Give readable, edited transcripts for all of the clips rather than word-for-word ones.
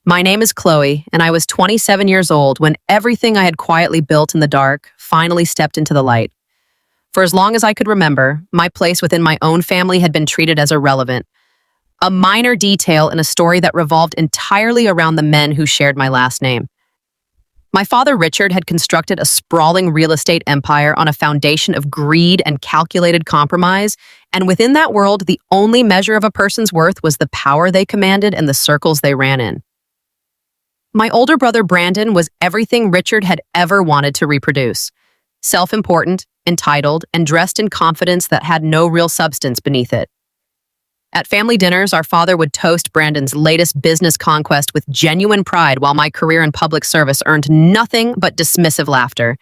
My name is Chloe, and I was 27 years old when everything I had quietly built in the dark finally stepped into the light. For as long as I could remember, my place within my own family had been treated as irrelevant, a minor detail in a story that revolved entirely around the men who shared my last name. My father, Richard, had constructed a sprawling real estate empire on a foundation of greed and calculated compromise, and within that world, the only measure of a person's worth was the power they commanded and the circles they ran in. My older brother, Brandon, was everything Richard had ever wanted to reproduce. Self-important, entitled, and dressed in confidence that had no real substance beneath it. At family dinners, our father would toast Brandon's latest business conquest with genuine pride while my career in public service earned nothing but dismissive laughter.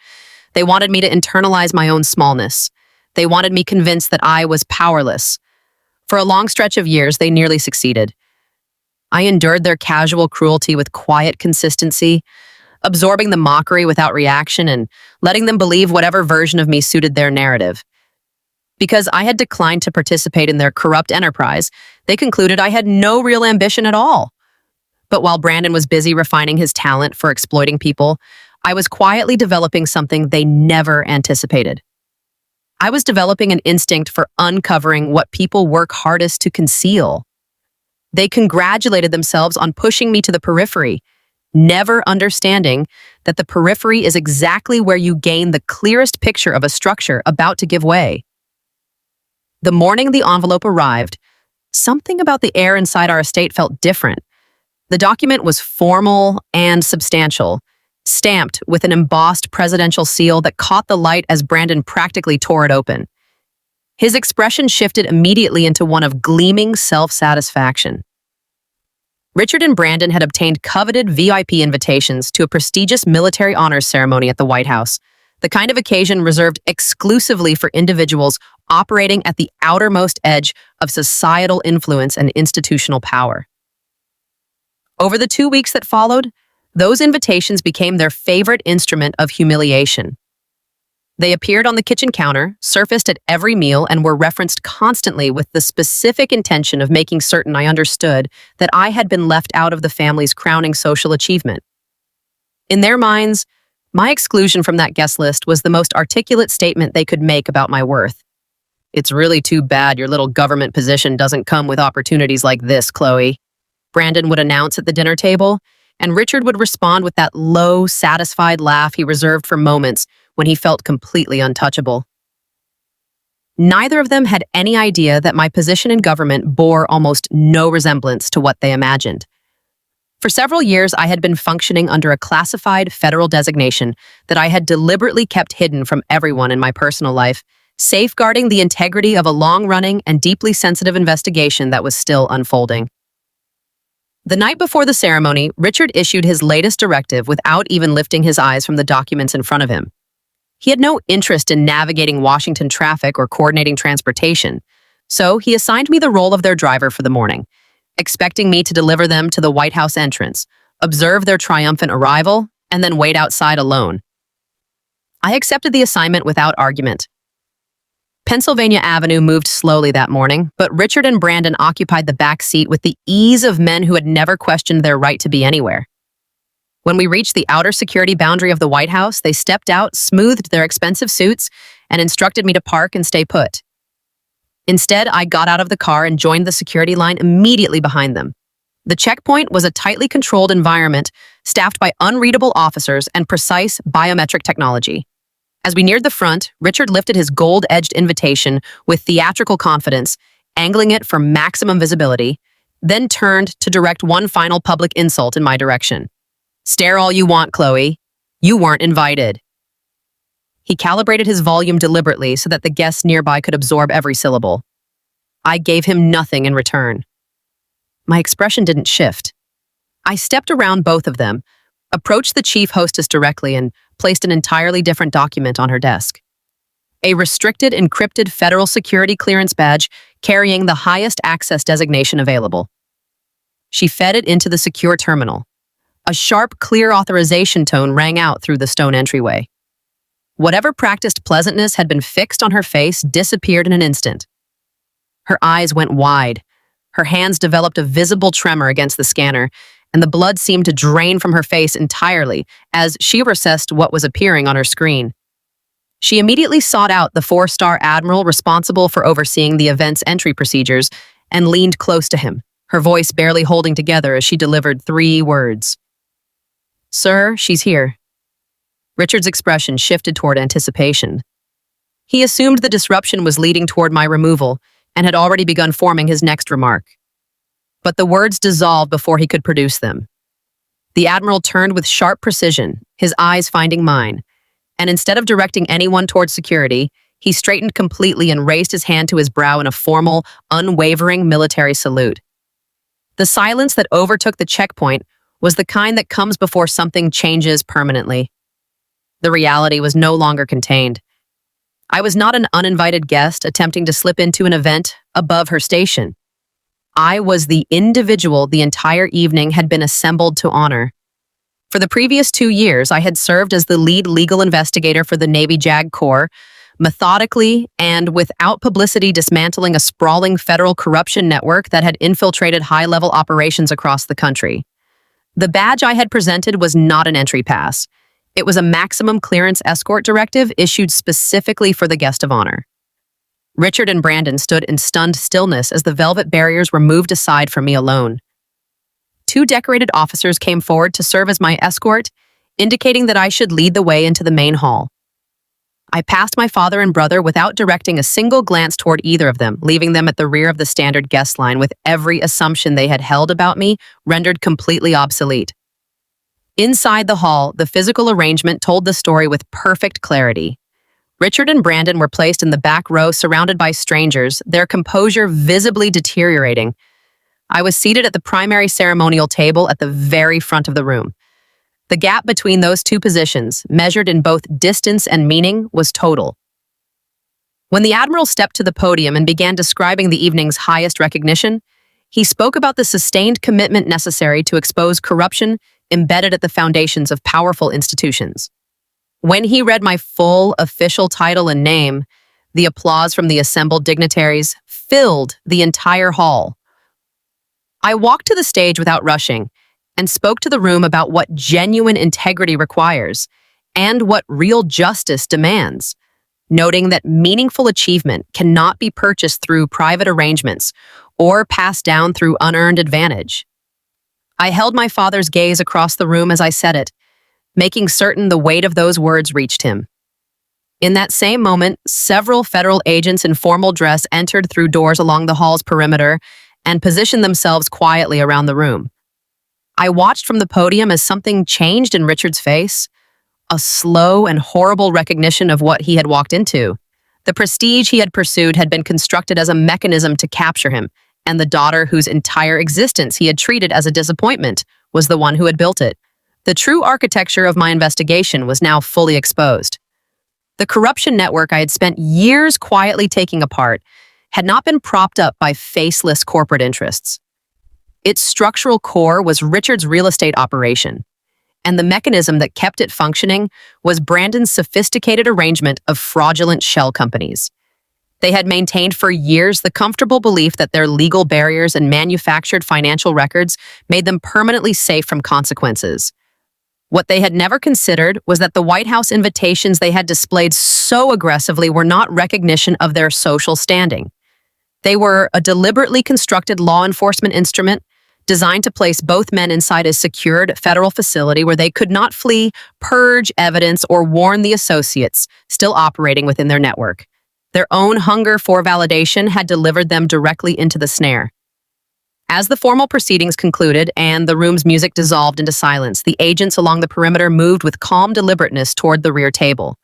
They wanted me to internalize my own smallness. They wanted me convinced that I was powerless. For a long stretch of years, they nearly succeeded. I endured their casual cruelty with quiet consistency, absorbing the mockery without reaction and letting them believe whatever version of me suited their narrative. Because I had declined to participate in their corrupt enterprise, they concluded I had no real ambition at all. But while Brandon was busy refining his talent for exploiting people, I was quietly developing something they never anticipated. I was developing an instinct for uncovering what people work hardest to conceal. They congratulated themselves on pushing me to the periphery, never understanding that the periphery is exactly where you gain the clearest picture of a structure about to give way. The morning the envelope arrived, something about the air inside our estate felt different. The document was formal and substantial, stamped with an embossed presidential seal that caught the light as Brandon practically tore it open. His expression shifted immediately into one of gleaming self-satisfaction. Richard and Brandon had obtained coveted VIP invitations to a prestigious military honors ceremony at the White House, the kind of occasion reserved exclusively for individuals operating at the outermost edge of societal influence and institutional power. Over the 2 weeks that followed, those invitations became their favorite instrument of humiliation. They appeared on the kitchen counter, surfaced at every meal, and were referenced constantly with the specific intention of making certain I understood that I had been left out of the family's crowning social achievement. In their minds, my exclusion from that guest list was the most articulate statement they could make about my worth. "It's really too bad your little government position doesn't come with opportunities like this, Chloe," Brandon would announce at the dinner table, and Richard would respond with that low, satisfied laugh he reserved for moments when he felt completely untouchable. Neither of them had any idea that my position in government bore almost no resemblance to what they imagined. For several years, I had been functioning under a classified federal designation that I had deliberately kept hidden from everyone in my personal life, safeguarding the integrity of a long-running and deeply sensitive investigation that was still unfolding. The night before the ceremony, Richard issued his latest directive without even lifting his eyes from the documents in front of him. He had no interest in navigating Washington traffic or coordinating transportation, so he assigned me the role of their driver for the morning, expecting me to deliver them to the White House entrance, observe their triumphant arrival, and then wait outside alone. I accepted the assignment without argument. Pennsylvania Avenue moved slowly that morning, but Richard and Brandon occupied the back seat with the ease of men who had never questioned their right to be anywhere. When we reached the outer security boundary of the White House, they stepped out, smoothed their expensive suits, and instructed me to park and stay put. Instead, I got out of the car and joined the security line immediately behind them. The checkpoint was a tightly controlled environment staffed by unreadable officers and precise biometric technology. As we neared the front, Richard lifted his gold-edged invitation with theatrical confidence, angling it for maximum visibility, then turned to direct one final public insult in my direction. "Stare all you want, Chloe. You weren't invited." He calibrated his volume deliberately so that the guests nearby could absorb every syllable. I gave him nothing in return. My expression didn't shift. I stepped around both of them, approached the chief hostess directly, and placed an entirely different document on her desk. A restricted, encrypted federal security clearance badge carrying the highest access designation available. She fed it into the secure terminal. A sharp, clear authorization tone rang out through the stone entryway. Whatever practiced pleasantness had been fixed on her face disappeared in an instant. Her eyes went wide. Her hands developed a visible tremor against the scanner, and the blood seemed to drain from her face entirely as she assessed what was appearing on her screen. She immediately sought out the four-star admiral responsible for overseeing the event's entry procedures and leaned close to him, her voice barely holding together as she delivered 3 words. "Sir, she's here." Richard's expression shifted toward anticipation. He assumed the disruption was leading toward my removal and had already begun forming his next remark. But the words dissolved before he could produce them. The admiral turned with sharp precision, his eyes finding mine, and instead of directing anyone towards security, he straightened completely and raised his hand to his brow in a formal, unwavering military salute. The silence that overtook the checkpoint was the kind that comes before something changes permanently. The reality was no longer contained. I was not an uninvited guest attempting to slip into an event above her station. I was the individual the entire evening had been assembled to honor. For the previous 2 years, I had served as the lead legal investigator for the Navy JAG Corps, methodically and without publicity dismantling a sprawling federal corruption network that had infiltrated high-level operations across the country. The badge I had presented was not an entry pass. It was a maximum clearance escort directive issued specifically for the guest of honor. Richard and Brandon stood in stunned stillness as the velvet barriers were moved aside for me alone. 2 decorated officers came forward to serve as my escort, indicating that I should lead the way into the main hall. I passed my father and brother without directing a single glance toward either of them, leaving them at the rear of the standard guest line with every assumption they had held about me rendered completely obsolete. Inside the hall, the physical arrangement told the story with perfect clarity. Richard and Brandon were placed in the back row surrounded by strangers, their composure visibly deteriorating. I was seated at the primary ceremonial table at the very front of the room. The gap between those 2 positions, measured in both distance and meaning, was total. When the Admiral stepped to the podium and began describing the evening's highest recognition, he spoke about the sustained commitment necessary to expose corruption embedded at the foundations of powerful institutions. When he read my full official title and name, the applause from the assembled dignitaries filled the entire hall. I walked to the stage without rushing and spoke to the room about what genuine integrity requires and what real justice demands, noting that meaningful achievement cannot be purchased through private arrangements or passed down through unearned advantage. I held my father's gaze across the room as I said it, making certain the weight of those words reached him. In that same moment, several federal agents in formal dress entered through doors along the hall's perimeter and positioned themselves quietly around the room. I watched from the podium as something changed in Richard's face, a slow and horrible recognition of what he had walked into. The prestige he had pursued had been constructed as a mechanism to capture him, and the daughter whose entire existence he had treated as a disappointment was the one who had built it. The true architecture of my investigation was now fully exposed. The corruption network I had spent years quietly taking apart had not been propped up by faceless corporate interests. Its structural core was Richard's real estate operation, and the mechanism that kept it functioning was Brandon's sophisticated arrangement of fraudulent shell companies. They had maintained for years the comfortable belief that their legal barriers and manufactured financial records made them permanently safe from consequences. What they had never considered was that the White House invitations they had displayed so aggressively were not recognition of their social standing. They were a deliberately constructed law enforcement instrument designed to place both men inside a secured federal facility where they could not flee, purge evidence, or warn the associates still operating within their network. Their own hunger for validation had delivered them directly into the snare. As the formal proceedings concluded and the room's music dissolved into silence, the agents along the perimeter moved with calm deliberateness toward the rear table.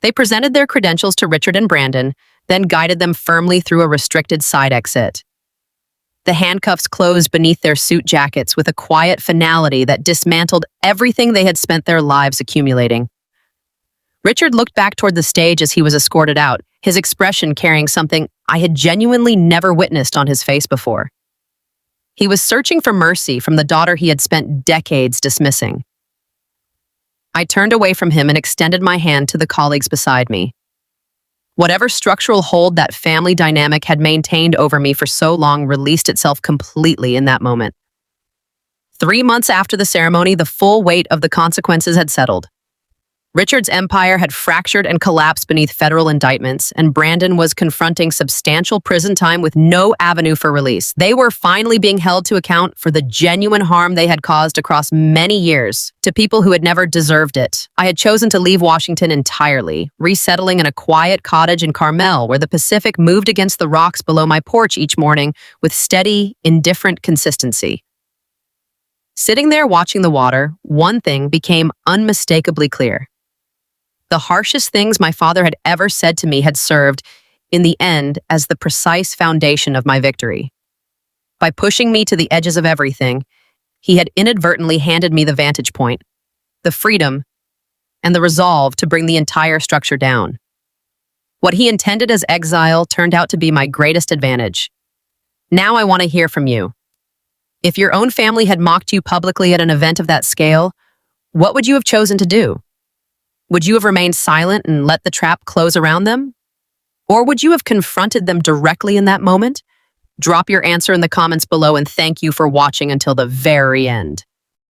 They presented their credentials to Richard and Brandon, then guided them firmly through a restricted side exit. The handcuffs closed beneath their suit jackets with a quiet finality that dismantled everything they had spent their lives accumulating. Richard looked back toward the stage as he was escorted out, his expression carrying something I had genuinely never witnessed on his face before. He was searching for mercy from the daughter he had spent decades dismissing. I turned away from him and extended my hand to the colleagues beside me. Whatever structural hold that family dynamic had maintained over me for so long released itself completely in that moment. 3 months after the ceremony, the full weight of the consequences had settled. Richard's empire had fractured and collapsed beneath federal indictments, and Brandon was confronting substantial prison time with no avenue for release. They were finally being held to account for the genuine harm they had caused across many years to people who had never deserved it. I had chosen to leave Washington entirely, resettling in a quiet cottage in Carmel, where the Pacific moved against the rocks below my porch each morning with steady, indifferent consistency. Sitting there watching the water, one thing became unmistakably clear. The harshest things my father had ever said to me had served, in the end, as the precise foundation of my victory. By pushing me to the edges of everything, he had inadvertently handed me the vantage point, the freedom, and the resolve to bring the entire structure down. What he intended as exile turned out to be my greatest advantage. Now I want to hear from you. If your own family had mocked you publicly at an event of that scale, what would you have chosen to do? Would you have remained silent and let the trap close around them? Or would you have confronted them directly in that moment? Drop your answer in the comments below and thank you for watching until the very end.